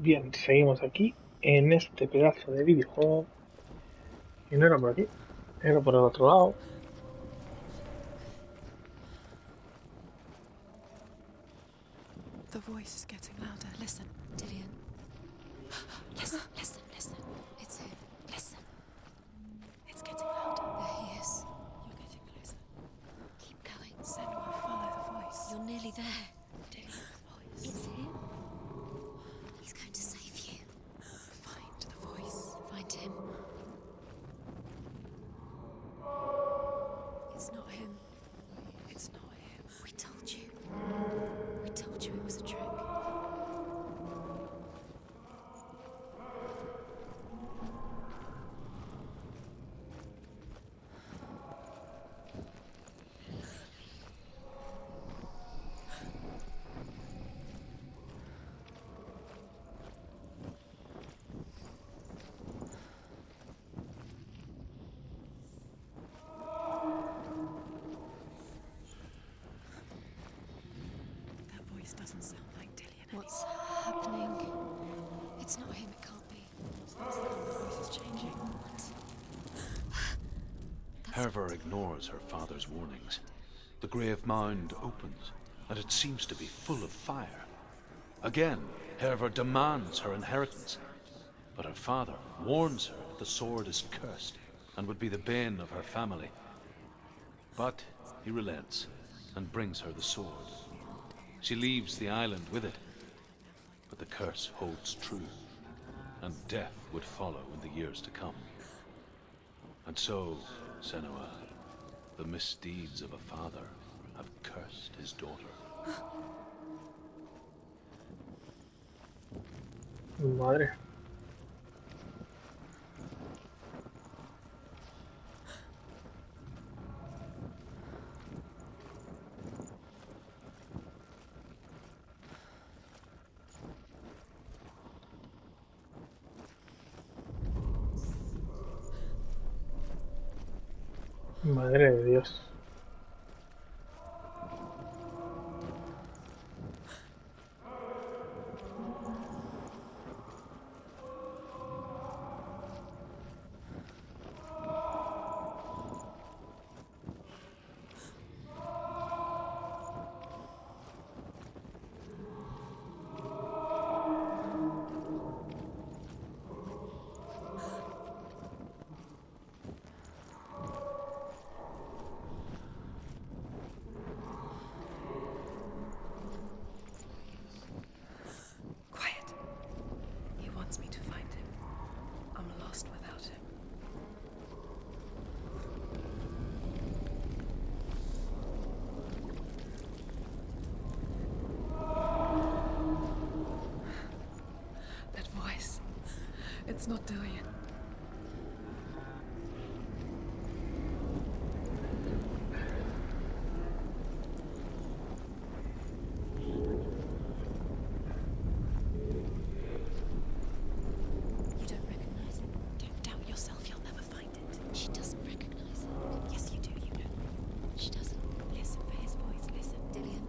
Bien, seguimos aquí en este pedazo de videojuego. Y no era por aquí, era por el otro lado. The voice is getting louder. Listen. Dillian. Listen, listen, listen. It's him. Listen. It's getting louder. There he is. You're getting closer. Keep going. Senua, follow the voice. You're nearly there. Dillian's voice. It's him. He's going to save you. Find the voice. Find him. It's not him. It's not him. We told you. We told you it was a trick. That voice doesn't sound like Dillian. What's happening? It's not him, it can't be. The voice is changing. Hervor ignores her father's warnings. The grave mound opens, and it seems to be full of fire. Again, Hervor demands her inheritance, but her father warns her that the sword is cursed and would be the bane of her family. But he relents and brings her the sword. She leaves the island with it, but the curse holds true, and death would follow in the years to come. And so, Senua, the misdeeds of a father have cursed his daughter. Madre. Madre de Dios. Quiet. He wants me to find him. I'm lost without him. That voice. It's not Dillian. You don't recognize him. Don't doubt yourself. You'll never find it. She doesn't recognize him. Yes, you do. You know. She doesn't. Listen for his voice. Listen. Dillian,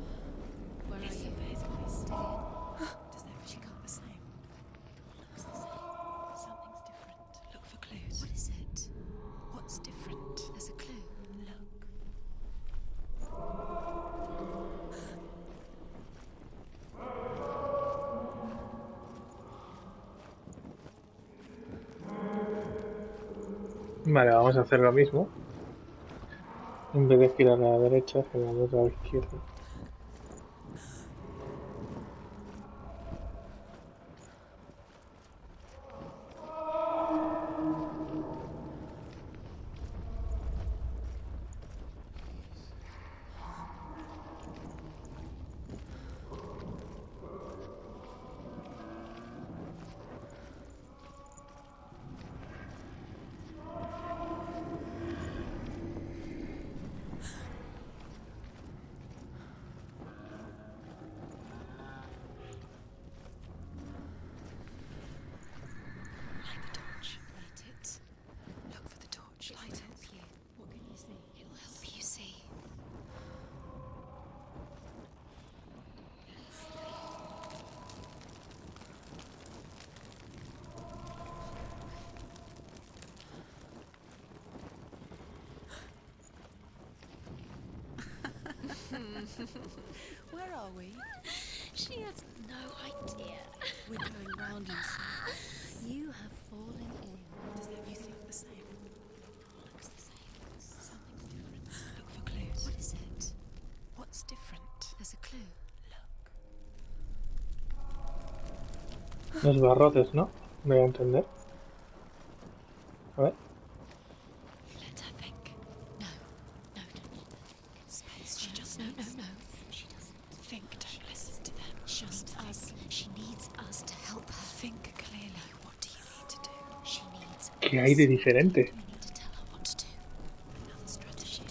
where are Listen you? for his voice. Dillian. Does she look the same? Looks the same. Something's different. Look for clues. What is it? What's different? There's a clue. Look. Vale, vamos a hacer lo mismo. En vez de girar a la derecha, giramos a la izquierda. Where are we? She has no idea. We're going round in circles. You have fallen in. Does you think the same? Looks the same. Something's different. Look for clues. What is it? What's different? There's a clue. Look. Los barrotes, ¿no? Me voy a entender. A ver. Let her think. No. No, don't let her think. Space. She just no. She doesn't Think, don't listen to them. Just us. She needs us to help her. Think clearly. What do you need to do? She needs ¿Qué hay de diferente? We need to tell her what to do. Another strategy.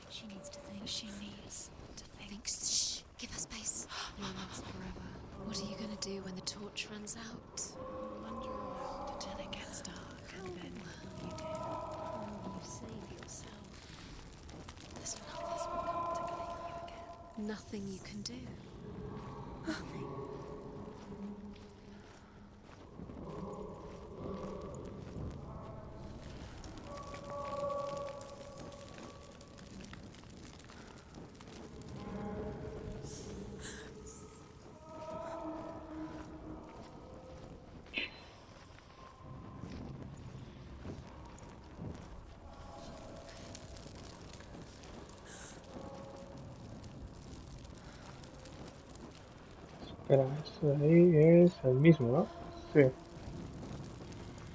She needs to think. She needs to think. Shh. Give her space. You'll last forever. What are you going to do when the torch runs out? Wander around until it gets dark, and then you do. You save yourself. There's nothing will come to claim you again. Nothing you can do. Nothing. Espera, eso de ahí es el mismo, ¿no? Sí.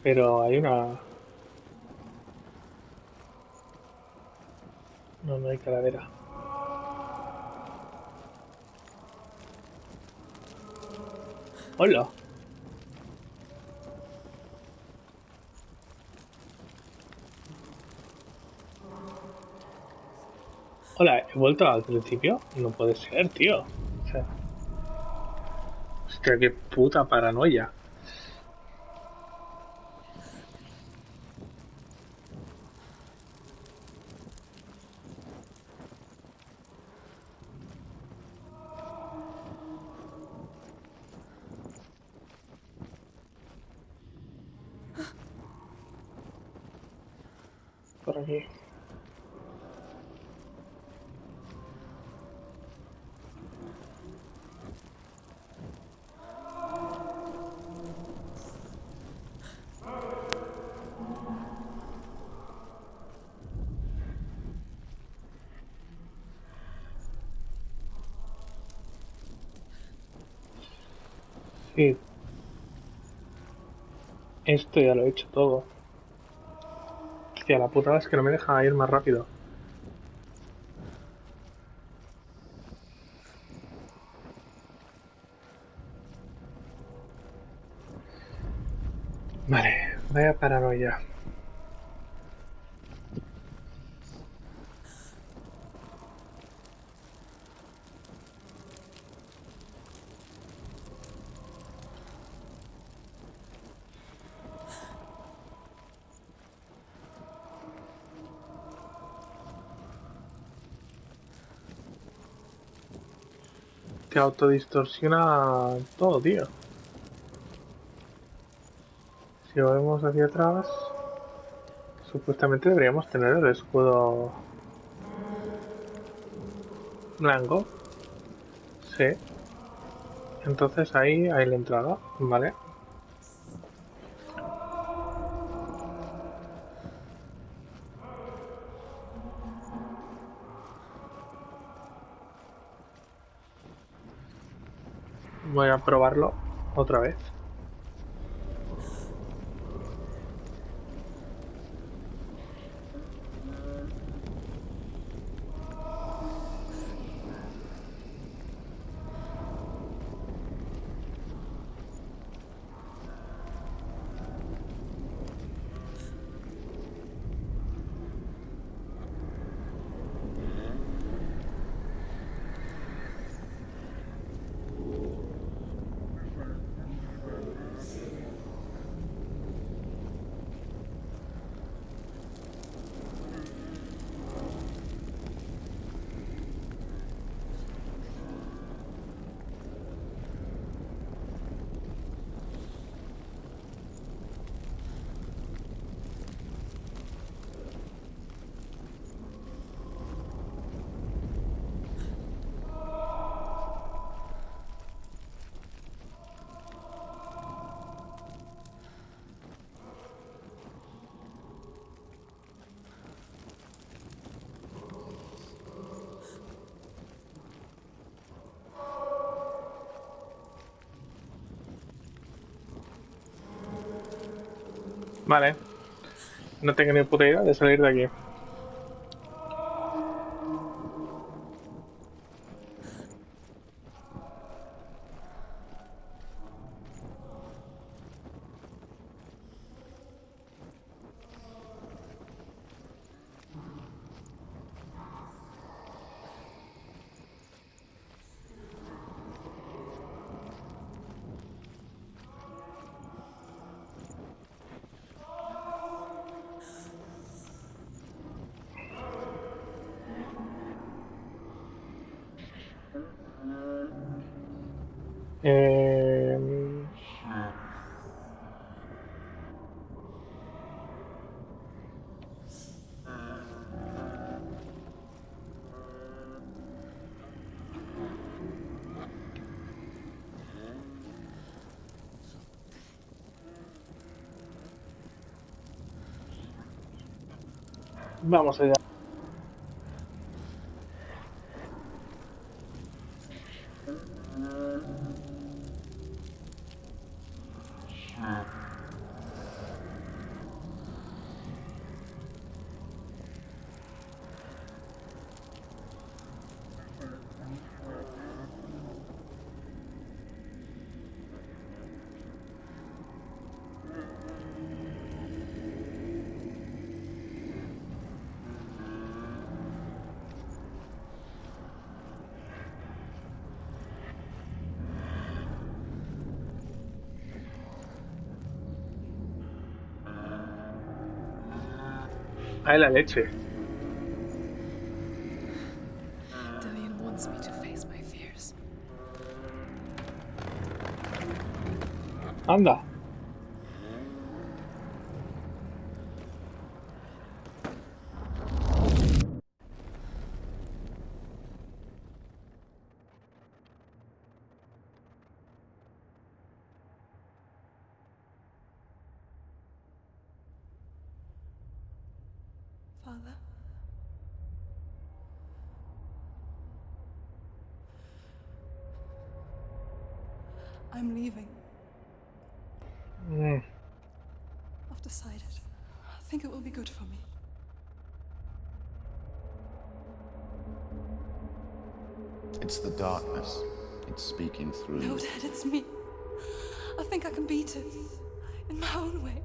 Pero hay una... No, no hay calavera. ¡Hola! Hola, ¿he vuelto al principio? No puede ser, tío. O sea... Hostia, qué puta paranoia. Por aquí. Sí. Esto ya lo he hecho todo. Hostia, la putada es que no me deja ir más rápido. Vale, vaya paranoia. Te autodistorsiona todo, tío. Si volvemos hacia atrás, supuestamente deberíamos tener el escudo blanco. Sí. Entonces ahí hay la entrada, ¿vale? Voy a probarlo otra vez. Vale. No tengo ni puta idea de salir de aquí. Eh... Vamos allá. Ay, la leche. Dillian wants me to face my fears. Anda. Father? I'm leaving. Mm. I've decided. I think it will be good for me. It's the darkness. It's speaking through No, you. Dad, it's me. I think I can beat it. In my own way.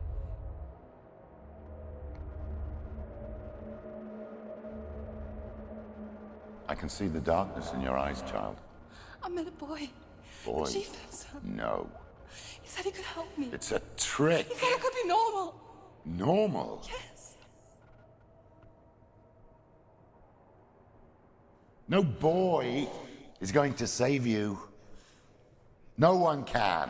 I can see the darkness in your eyes, child. I met a boy. Boy. The chieftain's son. No. He said he could help me. It's a trick. He said I could be normal. Normal. Yes. No boy is going to save you. No one can.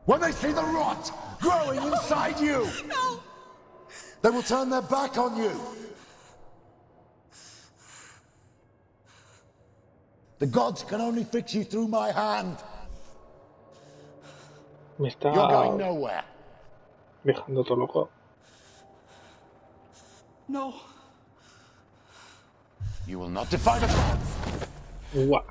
When they see the rot growing inside you, No! they will turn their back on you. The gods can only fix you through my hand. Me está You're going nowhere. dejando todo loco. No. You will not defy the gods. Guau.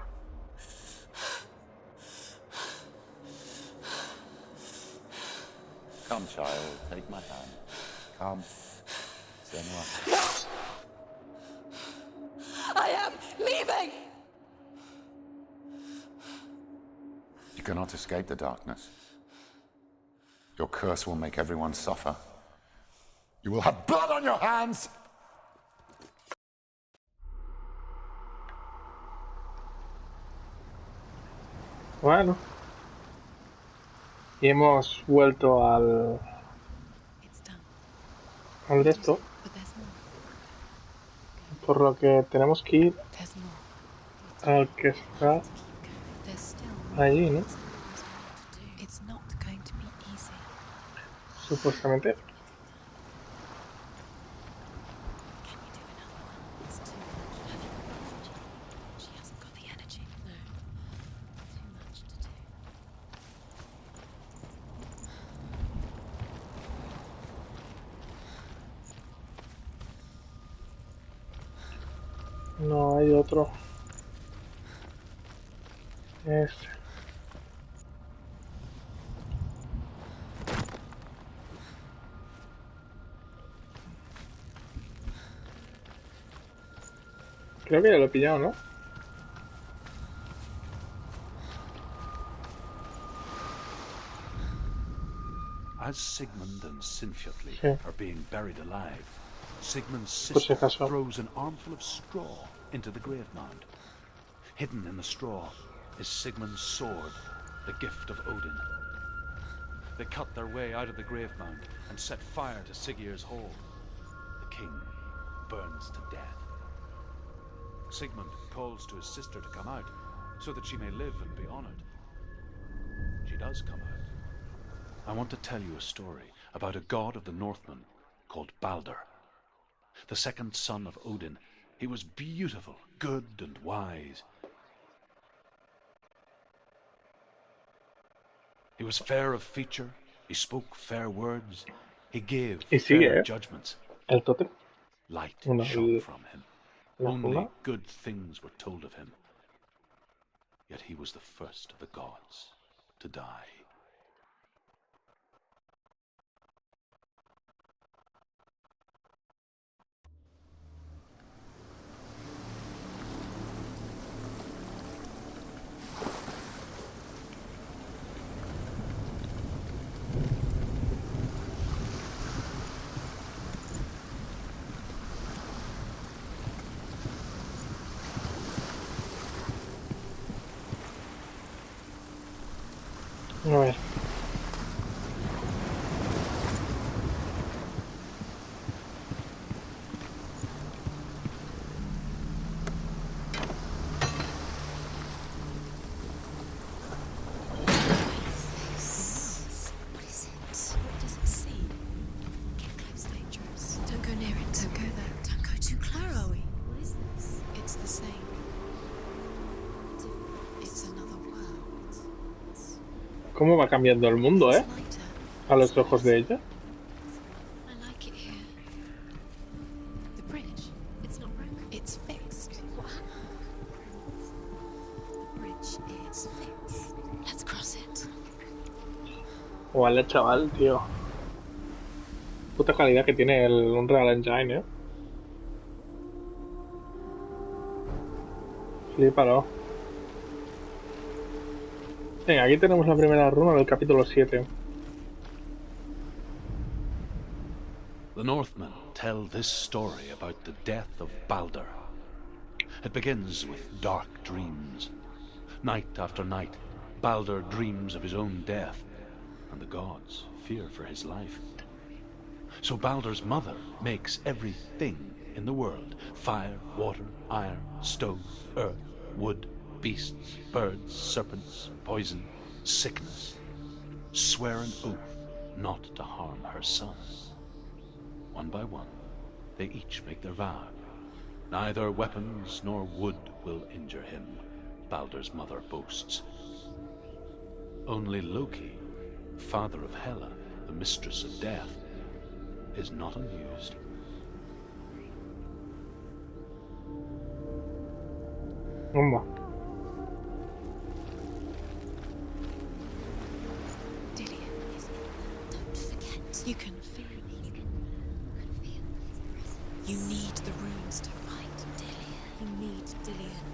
Come, child, take my hand. Come. Senua. I am leaving! You cannot escape the darkness. Your curse will make everyone suffer. You will have blood on your hands! Bueno. Y hemos vuelto al de esto. Por lo que tenemos que ir al que está allí, ¿no? Supuestamente. No hay otro. Este. Creo que ya lo he pillado, ¿no? As Sigmund and Sinfjotli Sí. are being buried alive, Sigmund's Por si sister acaso. throws an armful of straw into the grave mound. Hidden in the straw is Sigmund's sword, the gift of Odin. They cut their way out of the grave mound and set fire to Siggeir's hall. The king burns to death. Sigmund calls to his sister to come out so that she may live and be honored. She does come out. I want to tell you a story about a god of the Northmen called Balder. The second son of Odin, he was beautiful, good and wise. He was fair of feature, he spoke fair words, he gave Y sigue, fair ¿eh? judgments. El tótem. Light Bueno, shone from him. la Only funda. good things were told of him. Yet he was the first of the gods to die. A ver. What is it? What does it see? Get close, dangerous. Don't go near it. Don't go there. Don't go too close. Where are we? What is this? It's the same. It's another world. ¿Cómo va cambiando el mundo, It's eh? lighter. A los ojos de ella. I like it here. The bridge. It's not broken. It's fixed. What? The bridge is fixed. Let's cross it. Vale, chaval, tío. Puta calidad que tiene el Unreal Engine, eh. Flípalo. Venga, aquí tenemos la primera runa del capítulo 7. The Northmen tell this story about the death of Balder. It begins with dark dreams. Night after night, Balder dreams of his own death, and the gods fear for his life. So Balder's mother makes everything in the world: fire, water, iron, stone, earth, wood, beasts, birds, serpents, poison, sickness. Swear an oath not to harm her son. One by one, they each make their vow. Neither weapons nor wood will injure him, Balder's mother boasts. Only Loki, father of Hela, the mistress of death, is not amused. Bomba. Dillion is in there. Don't forget. You can feel it. You need the runes to fight Dillion. You need Dillion.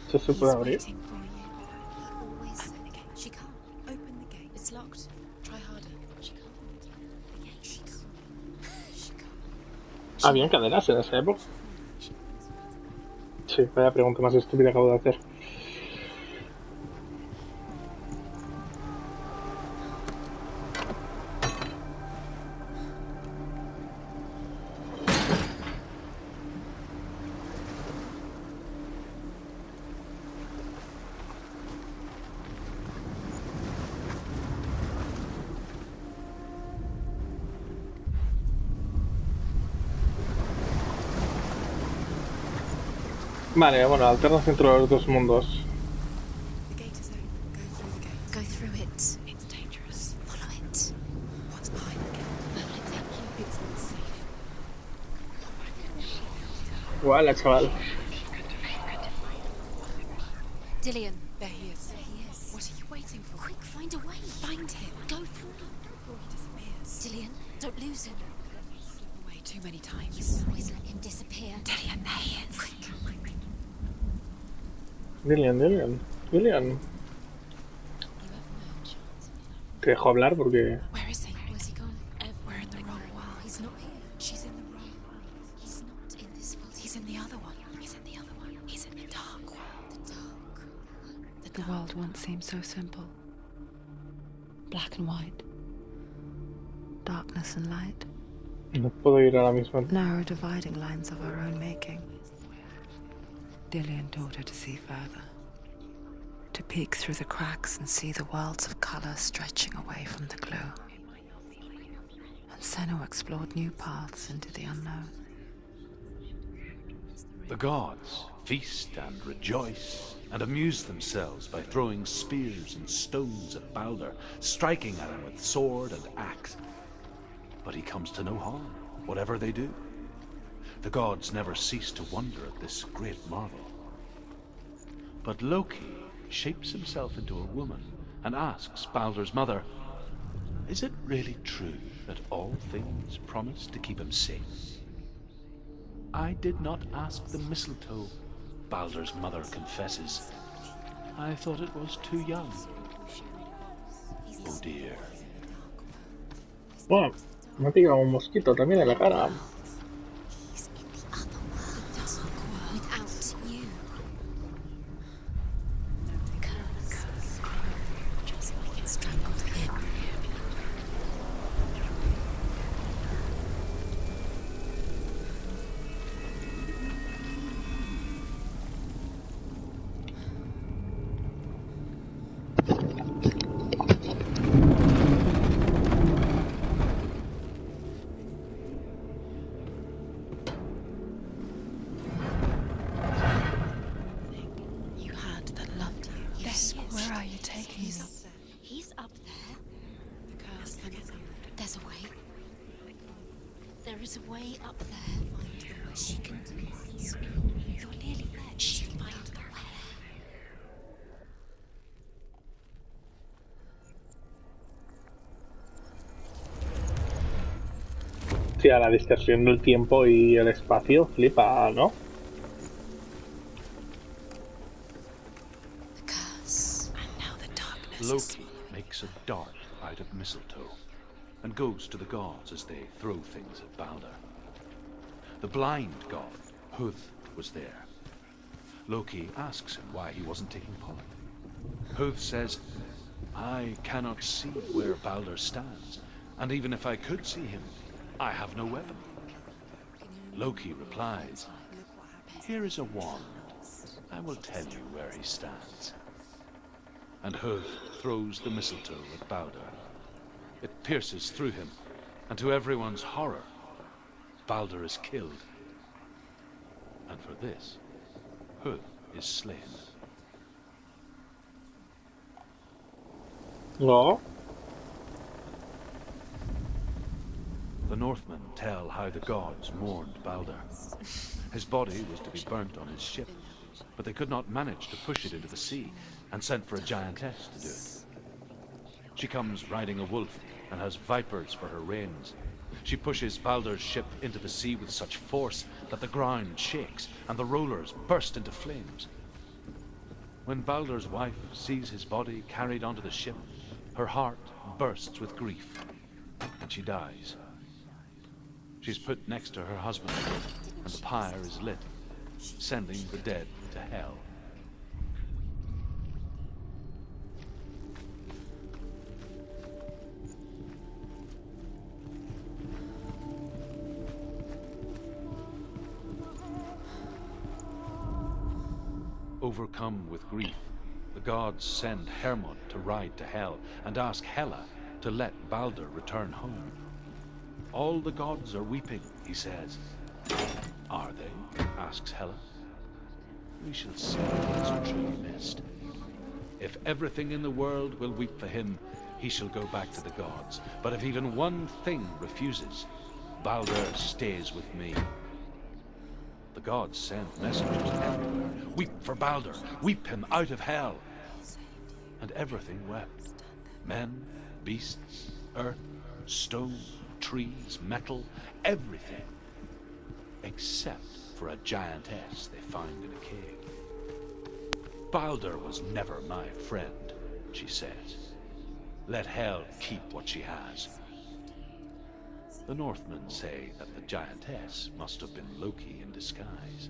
¿Esto se He's puede abrir? waiting for you. Always. Open the gate. She can't. Open the gate. It's locked. Try harder. She can't. The gate. She can't. She can't. ¿Habían cadenas en esa época? Sí, vaya pregunta más estúpida acabo de hacer. Vale, bueno, alternas entre los dos mundos. The gate is open. Go through the gate. Go through it. It's dangerous. Follow it. What's behind the gate? Where will it take you? It's not safe. Guala, chaval. Dillion. There he is. There he is. What are you waiting for? Quick, find a way. Find him. Go through. Before he disappears. Dillion, don't lose him. Slip away you too many times. You always let him disappear. Dillian, there he is. Quick. Dillian. You have no chance. Te dejo hablar porque... Where is he? Where's he gone? We're in the wrong world. He's not here. She's in the wrong world. He's not in this world. He's in the other one. He's in the other one. He's in the dark world. The dark. The world once seemed so simple. Black and white. Darkness and light. No puedo ir ahora mismo. Narrow dividing lines of our own making. Dillian taught her to see further. To peek through the cracks and see the worlds of color stretching away from the gloom. And Senua explored new paths into the unknown. The gods feast and rejoice and amuse themselves by throwing spears and stones at Baldur, striking at him with sword and axe. But he comes to no harm, whatever they do. The gods never cease to wonder at this great marvel. But Loki shapes himself into a woman and asks Baldur's mother, is it really true that all things promise to keep him safe? I did not ask the mistletoe, Baldur's mother confesses. I thought it was too young. Oh dear. Bueno, me ha pillado un mosquito también en la cara. He's in the other world. The dark world. Without you. The curse. Just like it strangled him. You had that loved you. Yes, Where are you taking He's me? up there. He's up there. The curse. There's a way. There is a way up there. Find the way. She can do it. You're nearly there. She can find the way. Sí, a la distorsión del tiempo y el espacio flipa, ¿no? The curse. And now the darkness Loki makes a dart out of mistletoe and goes to the gods as they throw things at Baldur. The blind god, Huth, was there. Loki asks him why he wasn't taking part. Huth says, I cannot see where Baldur stands, and even if I could see him, I have no weapon. Loki replies, here is a wand. I will tell you where he stands. And Huth throws the mistletoe at Baldur. It pierces through him, and to everyone's horror, Baldur is killed. And for this, Huth is slain. No. The Northmen tell how the gods mourned Baldur. His body was to be burnt on his ship, but they could not manage to push it into the sea and sent for a giantess to do it. She comes riding a wolf and has vipers for her reins. She pushes Baldur's ship into the sea with such force that the ground shakes and the rollers burst into flames. When Baldur's wife sees his body carried onto the ship, her heart bursts with grief, and she dies. She's put next to her husband, and the pyre is lit, sending the dead to hell. Overcome with grief, the gods send Hermod to ride to Hell and ask Hela to let Baldur return home. All the gods are weeping, he says. Are they? Asks Hela. We shall see what is truly missed. If everything in the world will weep for him, he shall go back to the gods. But if even one thing refuses, Baldur stays with me. The gods send messengers everywhere. Weep for Baldur, weep him out of hell. And everything wept. Men, beasts, earth, stone, trees, metal, everything. Except for a giantess they found in a cave. Baldur was never my friend, she says. Let Hel keep what she has. The Northmen say that the giantess must have been Loki in disguise.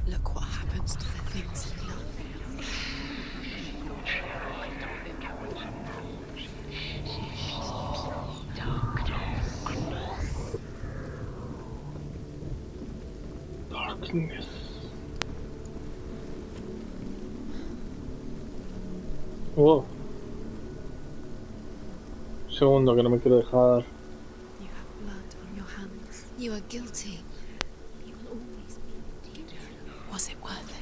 Look what happens to the things we love. Darkness. Oh. Un segundo, que no me quiero dejar. You have blood on your hands. You are guilty. You will always be guilty. Was it worth it?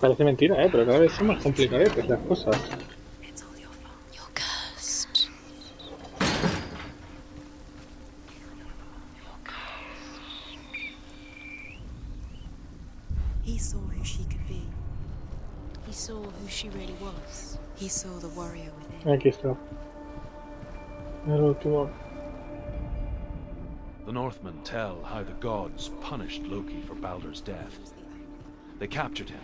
Parece mentira, pero cada vez son más complicadas las cosas. It's all your fault. You're cursed. He saw who she could be. He saw who she really was. He saw the warrior within. Aquí está. El último. The Northmen tell how the gods punished Loki for Baldur's death. They captured him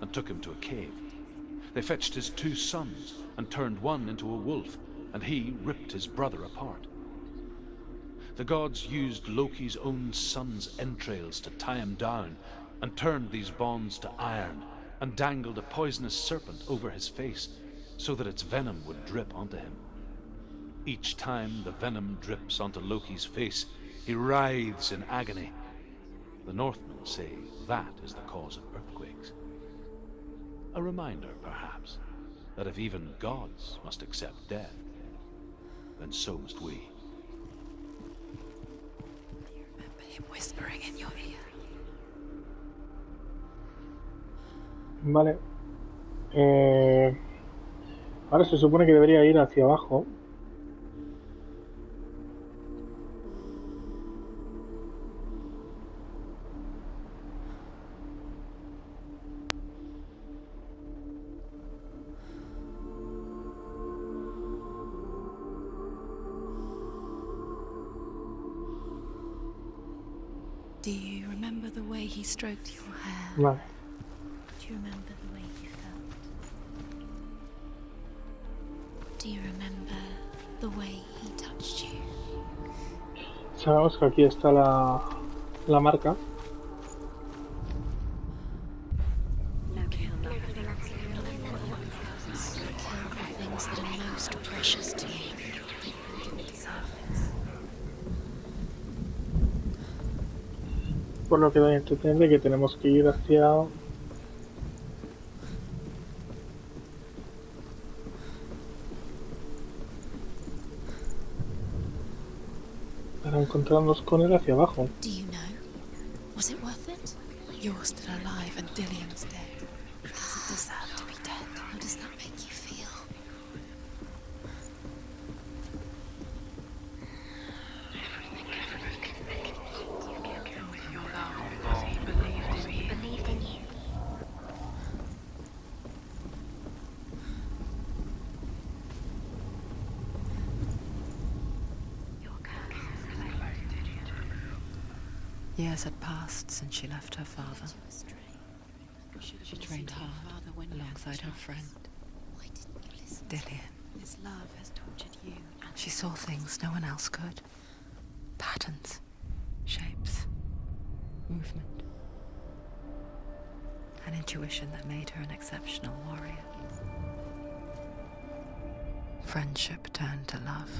and took him to a cave. They fetched his 2 sons and turned one into a wolf, and he ripped his brother apart. The gods used Loki's own son's entrails to tie him down, and turned these bonds to iron, and dangled a poisonous serpent over his face, so that its venom would drip onto him. Each time the venom drips onto Loki's face, he writhes in agony. The Northmen say that is the cause of earthquakes. A reminder, perhaps, that if even gods must accept death, then so must we. Remember him whispering in your ear. Vale. Ahora se supone que debería ir hacia abajo. Do you remember the way he stroked your hair? Vale. Do you remember the way you felt? Do you remember the way he touched you? Sabemos que aquí está la marca. Kill the things that are most precious to you. Por lo que doy a entender que tenemos que ir hacia... para encontrarnos con él hacia abajo. Do you know? Was it worth it? You're still alive and Dillian's dead. He doesn't deserve to be dead. How does that make you feel? Believed in you. Years had passed since she left her father. She trained hard alongside her friend, Why didn't you listen? Dillian. His love has tortured you. She saw things no one else could. Patterns, shapes, movement. An intuition that made her an exceptional warrior. Friendship turned to love.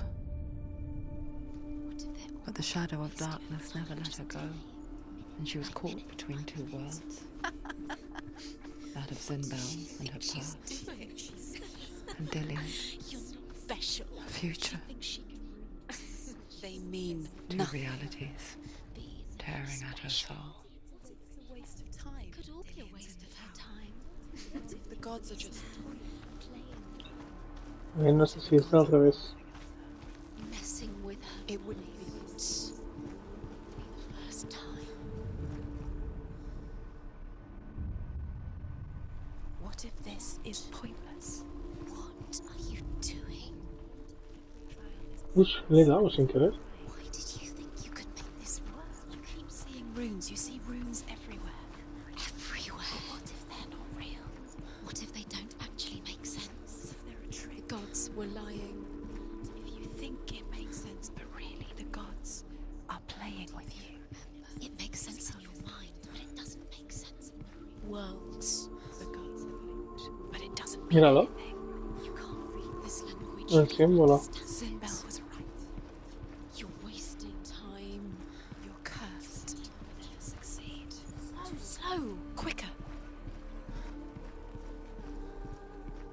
What if it But the shadow of darkness never let her go, and she was caught between 2 worlds. That of Zinbel and her past, and Dillian, You're special. her future. Think she They mean 2 realities, tearing at her soul. It's a waste of time. gods are just No sé si está al revés. messing with her. It wouldn't be. The first time. What if this is pointless? What are you doing? Uy, le he dado sin querer. Why did you think you could make this work? You keep seeing runes. You see runes everywhere. Everywhere. What if they're not real? What if they don't actually make sense? They're a trick. The gods were lying. If you think it makes sense, but really the gods are playing with you. It makes sense in your mind, but it doesn't make sense in the worlds. The gods are linked, but it doesn't mean Míralo. anything. You can't read this language. El You can't símbolo. understand Sinbel it. was right. You're wasting time. You're cursed. You'll never succeed. Slow. Quicker.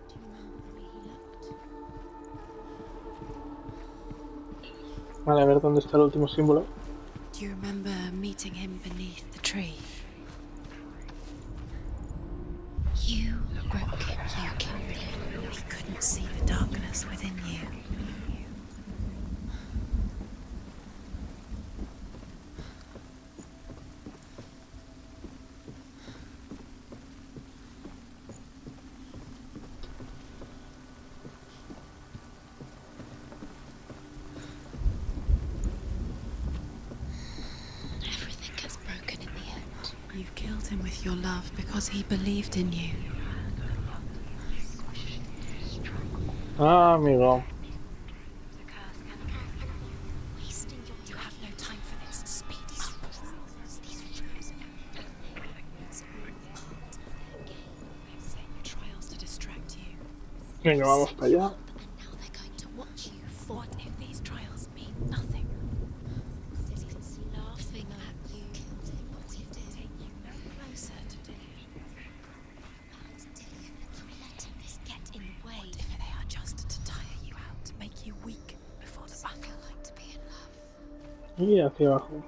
Do you remember the way he looked? Vale, a ver dónde está el último símbolo. Do you remember meeting him beneath the tree? You broke him. You killed him. He couldn't see the darkness within you. Everything gets broken in the end. You killed him with your love because he believed in you. Ah, amigo. Wasting your You have no time for this. Speed up. They've set you trials to distract you. Venga, vamos para allá. And now they're going to watch you for What if these trials mean nothing? Dillian's laughing at you. Killed him, but you did. Take you no closer to Dillian. Dillian, you letting this get in the way. What if they are just to tire you out, to make you weak before the Does it battle? feel like to be in love? Y hacia abajo.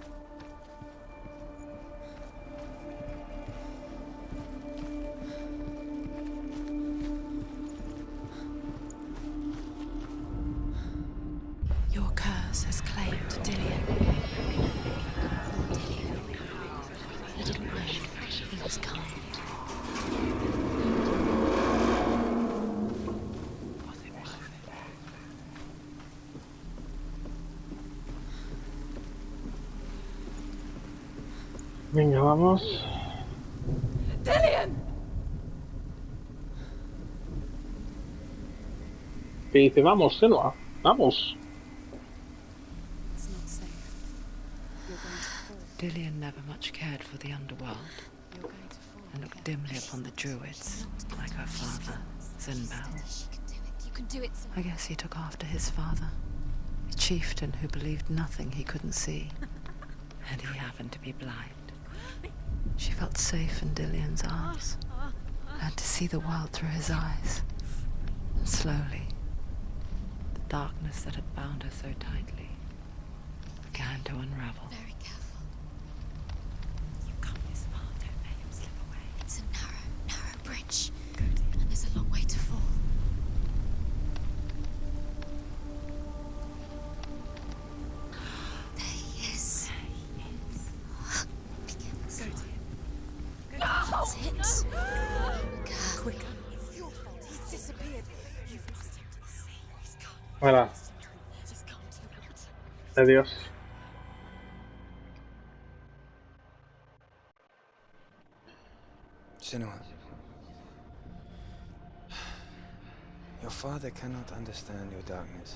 Your curse has claimed Dillian. Poor Dillian. He didn't know. He was kind. Venga, vamos. Dillian! Que dice, vamos, Senua, vamos. It's not safe. You're going to fall. Dillian never much cared for the underworld. You're going to fall. And looked dimly upon the druids, like her father, Sinbel. She can do it. You can do it. I guess he took after his father, a chieftain who believed nothing he couldn't see. And he happened to be blind. She felt safe in Dillian's arms, learned to see the world through his eyes. And slowly, the darkness that had bound her so tightly began to unravel. Very careful. You've come this far, don't let him slip away. It's a narrow bridge. Good. And there's a long way to fall. There he is. So dear. That's it. Quicker. It's your fault. He's disappeared. You've lost him to the sea. He's gone. Voilà. He's gone to the water. Adiós. Senua, your father cannot understand your darkness.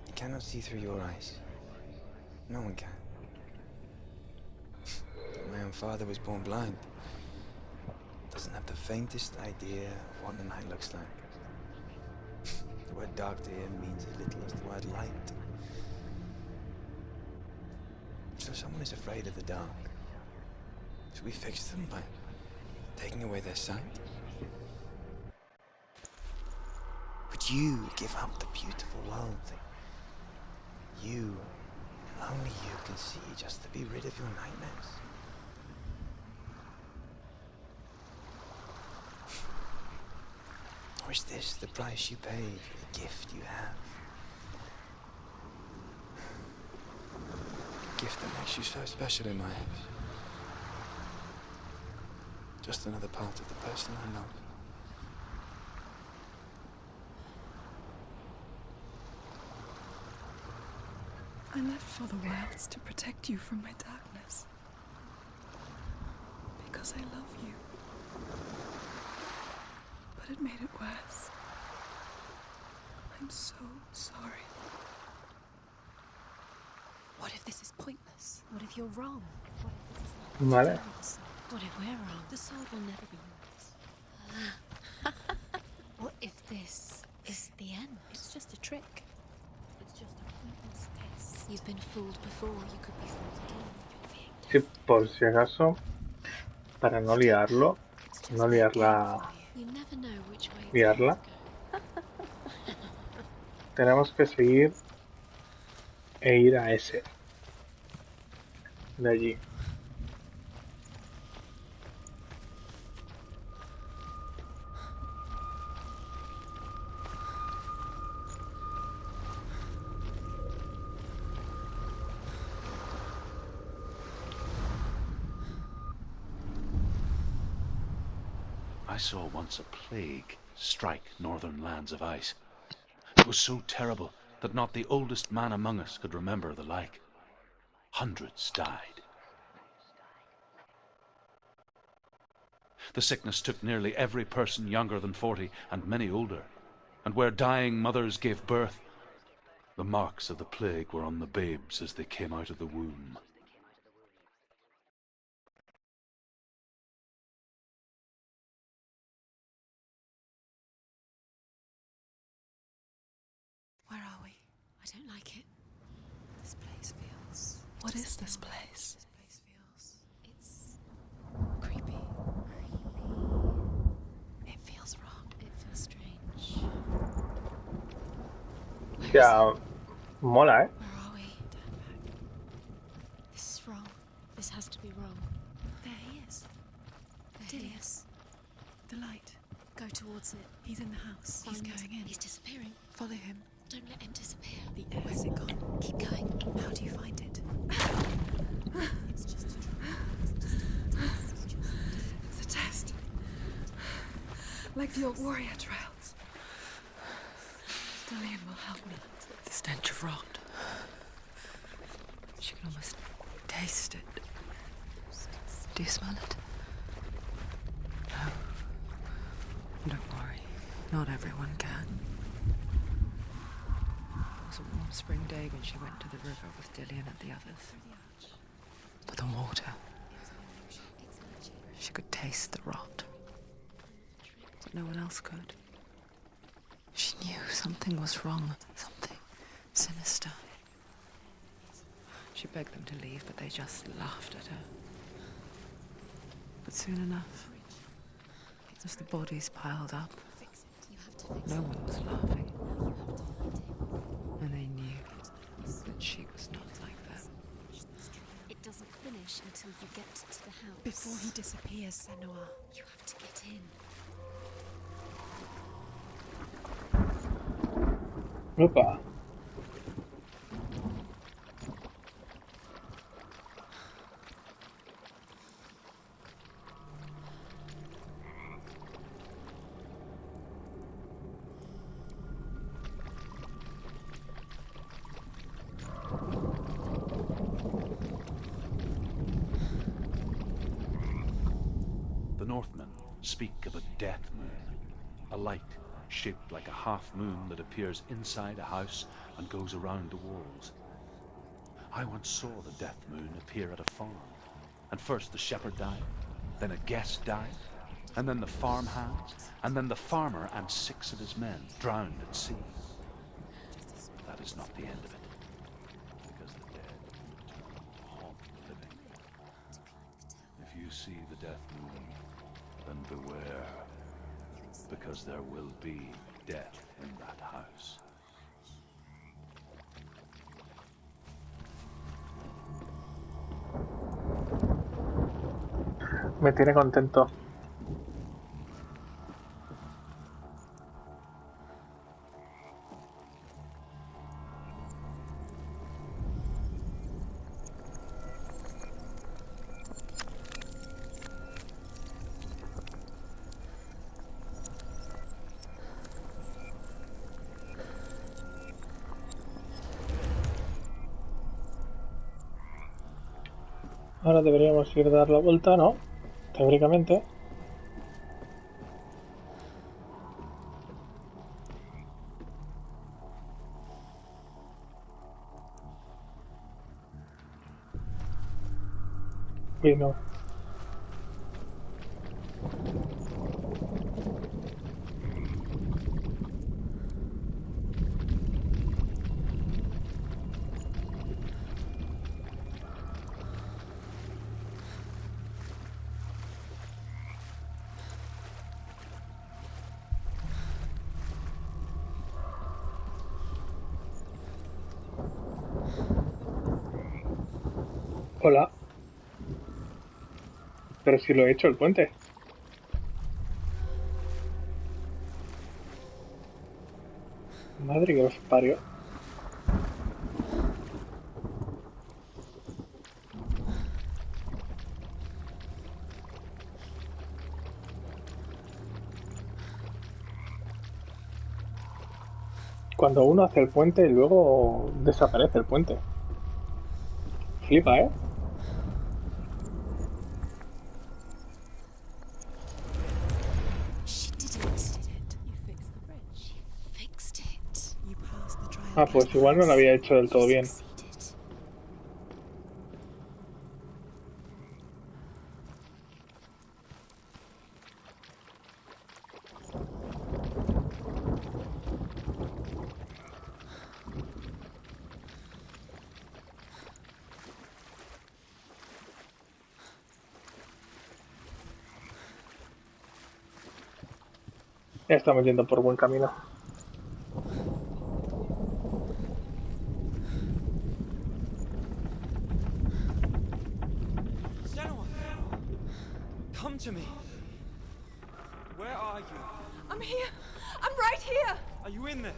He cannot see through your eyes. No one can. My own father was born blind. Doesn't have the faintest idea of what the night looks like. The word dark to him means as little as the word light. So someone is afraid of the dark. Should we fix them by taking away their sight? Would you give up the beautiful world that you, and only you, can see just to be rid of your nightmares? Or is this the price you pay for the gift you have? A gift that makes you so special in my eyes. Just another part of the person I love. I left for the wilds to protect you from my darkness. Because I love you. But it made it worse. I'm so sorry. What if this is pointless? What if you're wrong? What if this is not Vale. What if we're wrong? The sword will never be yours. What if this is the end? It's just a trick. It's just a pointless test. You've been fooled before. You could be fooled again. Sí, por si acaso, para no liarlo, no liarla, You never know which way it's liarla, going to go. tenemos que seguir e ir a ese de allí. I saw once a plague strike northern lands of ice. It was so terrible that not the oldest man among us could remember the like. Hundreds died. The sickness took nearly every person younger than 40 and many older. And where dying mothers gave birth, the marks of the plague were on the babes as they came out of the womb. Where are we? I don't like it. This place feels... What is this place? This place feels... It's... creepy. It feels wrong. It feels strange. Where is Ya, it? mola, ¿eh? Where are we? Turn back. This is wrong. This has to be wrong. There he is. There he is. The light. Go towards it. He's in the house. He's Find it. going in. He's disappearing. Follow him. Don't let him disappear. Where's it gone? Keep going. How do you find it? It's just a trial. It's a test. Like the old warrior trials. Dillian will help me. The stench of rot. She can almost taste it. Do you smell it? No. Don't worry. Not everyone can. It was a warm spring day when she went to the river with Dillian and the others. But the water... She could taste the rot. But no one else could. She knew something was wrong. Something sinister. She begged them to leave, but they just laughed at her. But soon enough, as the bodies piled up, no one was laughing. And they knew that she was not like them. It doesn't finish until you get to the house. Before he disappears, Senua. You have to get in. Opa. The Northmen speak of a death moon, a light shaped like a half moon that appears inside a house and goes around the walls. I once saw the death moon appear at a farm, and first the shepherd died, then a guest died, and then the farmhands, and then the farmer and 6 of his men drowned at sea. That is not the end of it, because the dead haunt the living. If you see the death moon, then beware, because there will be death in that house. Me tiene contento. Ahora deberíamos ir a dar la vuelta, ¿no? Teóricamente. Uy, no. Hola. Pero si lo he hecho el puente. Madre que os parió. Cuando uno hace el puente, luego desaparece el puente. Flipa, ¿eh? She did it. You fixed the bridge. She fixed it. You passed the trial. Ah, pues igual no lo había hecho del todo bien. Succeeded. Ya estamos yendo por buen camino. Senua! Come to me! Where are you? I'm here. I'm right here. Are you in there?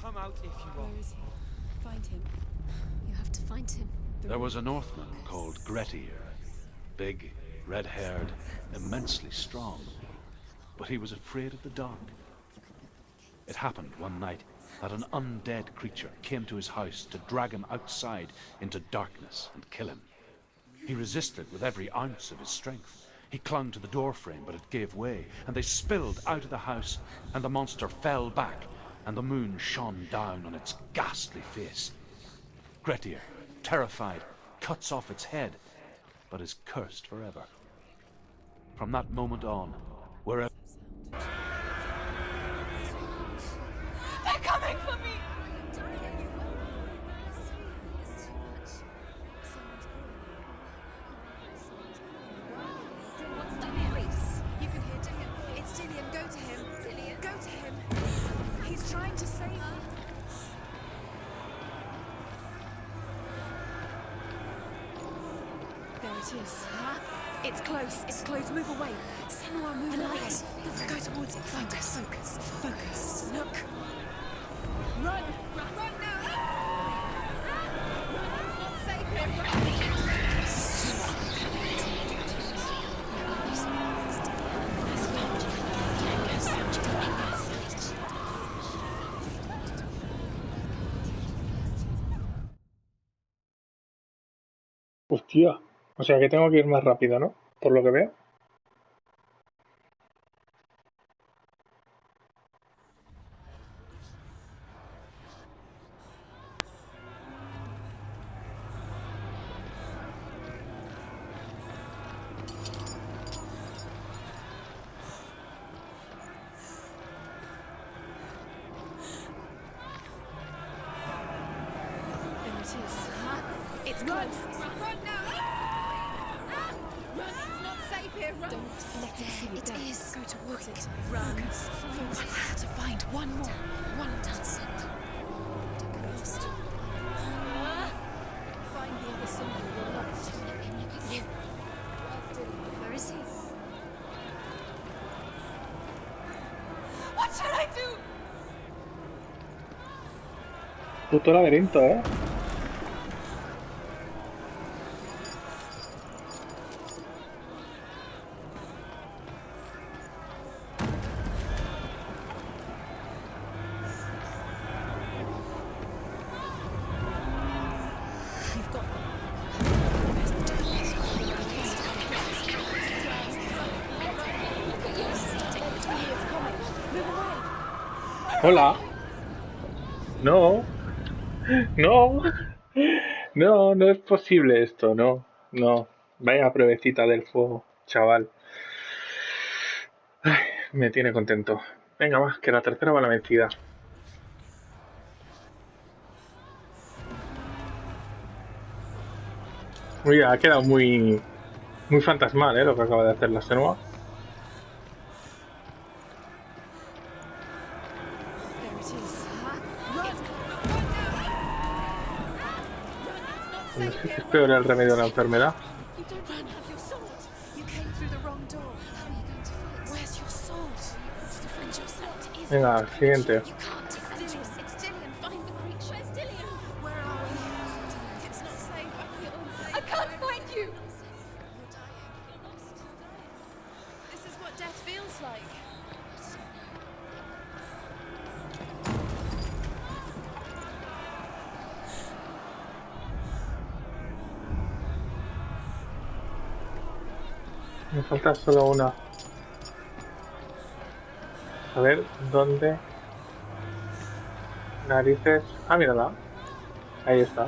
Come out if you are. Where is he? Find him. You have to find him. There was a Northman called Grettir. Big, red-haired, immensely strong. But he was afraid of the dark. It happened one night that an undead creature came to his house to drag him outside into darkness and kill him. He resisted with every ounce of his strength. He clung to the doorframe, but it gave way, and they spilled out of the house, and the monster fell back, and the moon shone down on its ghastly face. Grettir, terrified, cuts off its head, but is cursed forever. From that moment on, wherever... They're coming for me. What's that voice? You can hear Dillian. It's Dillian. Go to him. Dillian. Go to him. He's trying to save her. There it is. It's close. It's close. Move away. Senua, move away. Go towards it. Focus. Focus. Focus. Look. Run. Run now. It's not safe here. Hostia. O sea que tengo que ir más rápido, ¿no? Por lo que veo. There it is. It's close. Run now. Run. It's not safe here. Run. Don't let it see you. It Don't. is. Go towards it. Run. Focus. I have to find one more. One dozen. Don't get lost. Find the other symbol. You're lost. Look at you. Where is he? What should I do? Puto laberinto, ¿eh? You've got them. Hola. No. No. No, no es posible esto, no. No. Vaya pruebecita del fuego, chaval. Ay, me tiene contento. Venga, va, que la tercera va la vencida. Uy, ha quedado muy fantasmal, lo que acaba de hacer la Senua. There it is. Run! It's not No safe sé si here. es Run! peor el remedio de la enfermedad. You don't even have your sword. You came through the wrong door. How are you going to fight? Where's your sword? You want to defend yourself. What is Venga, that siguiente. creature? You can't defend yourself. It's Dillian. Find the creature. Where's Dillian? Where are we? It's not safe. I feel unsafe. I can't find you. You're dying. You're lost. You're dying. This is what death feels like. Me falta solo una. A ver, ¿dónde? Narices. Ah, mírala. Ahí está.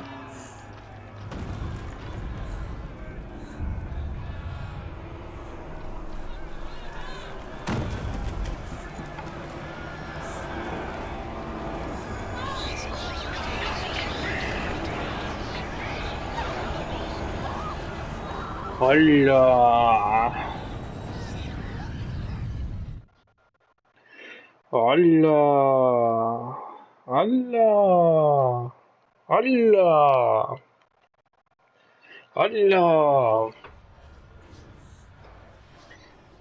¡Hola! ¡Hola! ¡Hola! ¡Hola! ¡Hola!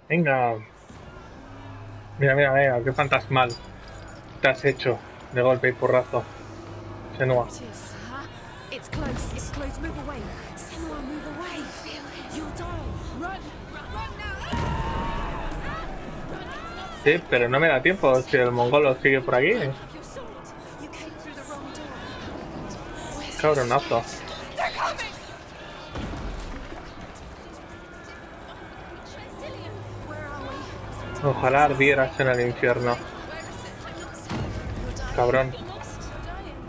Venga. Mira, mira, mira, qué fantasmal te has hecho de golpe y porrazo. Senua. There it is. It's close. It's close. Move away. Senua, move away. Feel it. You'll die. Run. Run now. Sí, pero no me da tiempo si el mongolo sigue por aquí. Have your sword. You came through the wrong door. Where's your Cabronazo. sword? They're coming. Where are we? Ojalá ardieras en el infierno. Where is it? I'm not safe. You're dying. Cabrón. You're lost. You're dying.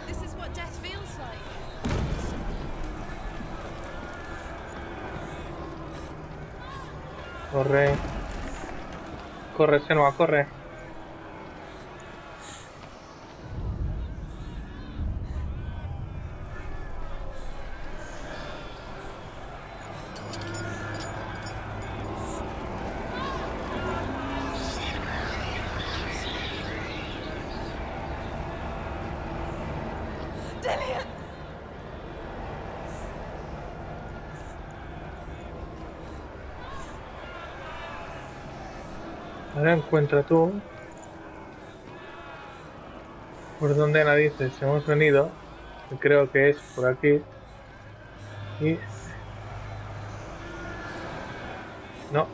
This is what death feels like. Corre. Corre, Senua, corre. Dillian! Ahora encuentra tú por donde narices hemos venido, que creo que es por aquí. Y... no.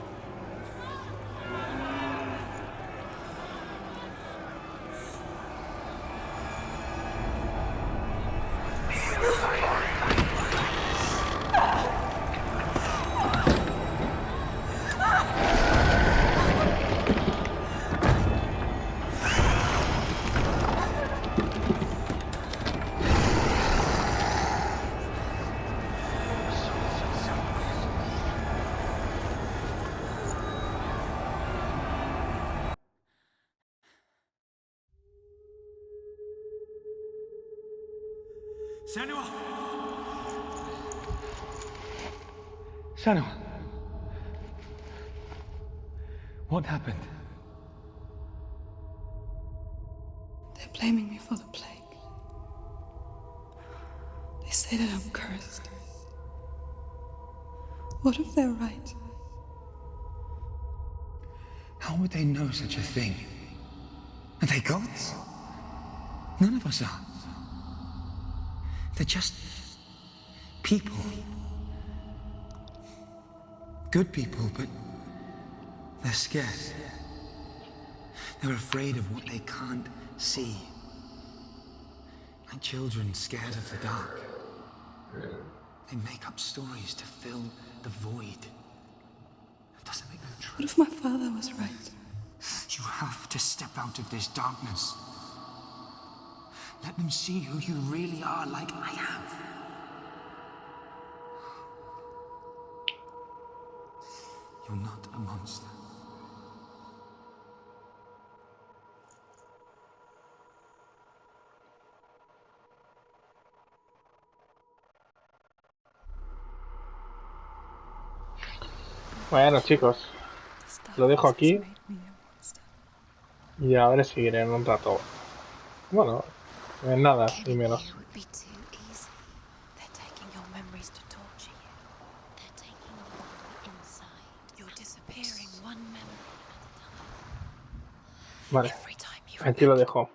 Senua! Senua! What happened? They're blaming me for the plague. They say that I'm cursed. What if they're right? How would they know such a thing? Are they gods? None of us are. They're just people. Good people, but they're scared. They're afraid of what they can't see. Like children scared of the dark. They make up stories to fill the void. That doesn't make them true. What if my father was right? You have to step out of this darkness. Let them see who you really are, like I have. You're not a monster. Bueno, chicos, lo dejo aquí y ahora seguiré en un rato. Bueno, en nada ni menos. Vale, aquí lo dejo.